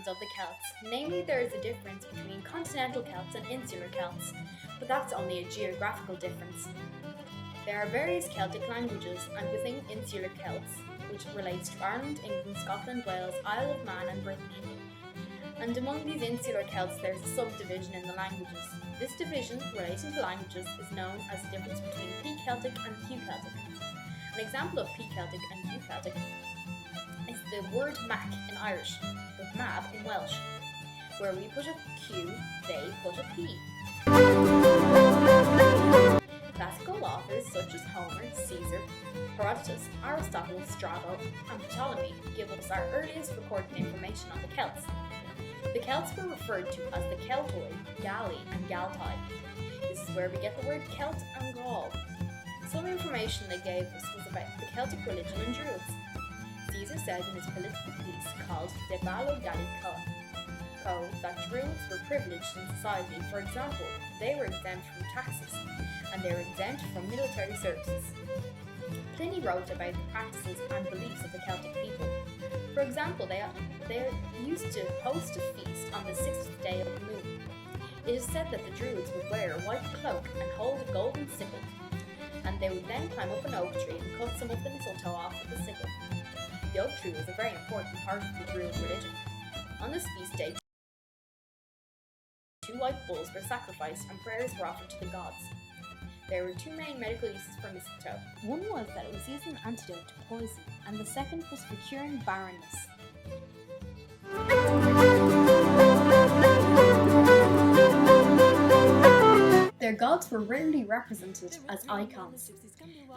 origins of the Celts, namely there is a difference between continental Celts and insular Celts, but that's only a geographical difference. There are various Celtic languages, and within insular Celts, which relates to Ireland, England, Scotland, Wales, Isle of Man and Brittany. And among these insular Celts there is a subdivision in the languages. This division relating to languages is known as the difference between P-Celtic and Q-Celtic. An example of P-Celtic and Q-Celtic is the word Mac in Irish, but Mab in Welsh. Where we put a Q, they put a P. Classical authors such as Homer, Caesar, Herodotus, Aristotle, Strabo, and Ptolemy give us our earliest recorded information on the Celts. The Celts were referred to as the Celtoi, Galli, and Galtai. This is where we get the word Celt and Gaul. Some information they gave us was about the Celtic religion and Druids. Caesar said in his political piece called De Ballo Gallico that Druids were privileged in society. For example, they were exempt from taxes, and they were exempt from military services. Pliny wrote about the practices and beliefs of the Celtic people. For example, they used to host a feast on the 6th day of the moon. It is said that the Druids would wear a white cloak and hold a golden sickle, and they would then climb up an oak tree and cut some of the mistletoe off with the sickle. The oak tree was a very important part of the Druid religion. On this feast day, 2 white bulls were sacrificed and prayers were offered to the gods. There were 2 main medical uses for mistletoe. One was that it was used as an antidote to poison, and the second was for curing barrenness. Their gods were rarely represented as icons.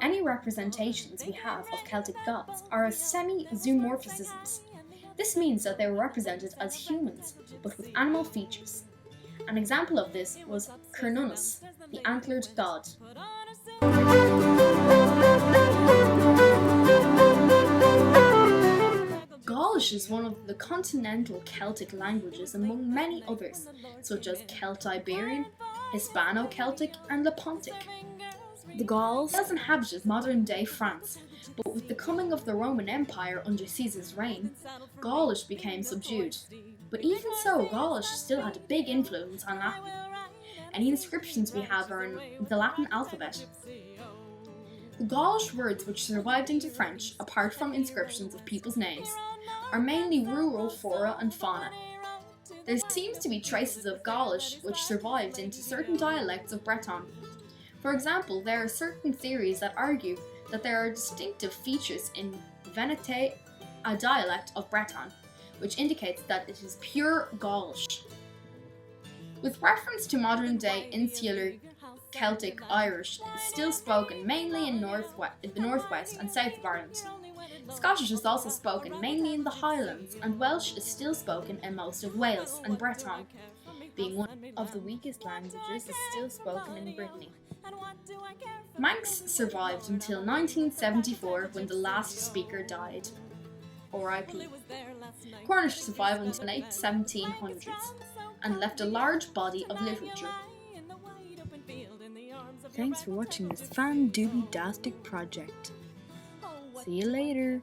Any representations we have of Celtic gods are as semi-zoomorphisms. This means that they were represented as humans, but with animal features. An example of this was Cernunnos, the antlered god. Gaulish is one of the continental Celtic languages among many others, such as Celtiberian, Hispano-Celtic, and Lepontic. The Gauls inhabited modern-day France, but with the coming of the Roman Empire under Caesar's reign, Gaulish became subdued. But even so, Gaulish still had a big influence on Latin. Any inscriptions we have are in the Latin alphabet. The Gaulish words which survived into French, apart from inscriptions of people's names, are mainly rural flora and fauna. There seems to be traces of Gaulish which survived into certain dialects of Breton. For example, there are certain theories that argue that there are distinctive features in Venete, a dialect of Breton, which indicates that it is pure Gaulish. With reference to modern-day insular Celtic, Irish is still spoken mainly in the northwest and south of Ireland. Scottish is also spoken mainly in the Highlands, and Welsh is still spoken in most of Wales, and Breton, being one of the weakest languages, is still spoken in Brittany. Manx survived until 1974 when the last speaker died. R.I.P. Cornish survived until the late 1700s and left a large body of literature. Thanks for watching this fan-dooby-dastic project. See you later.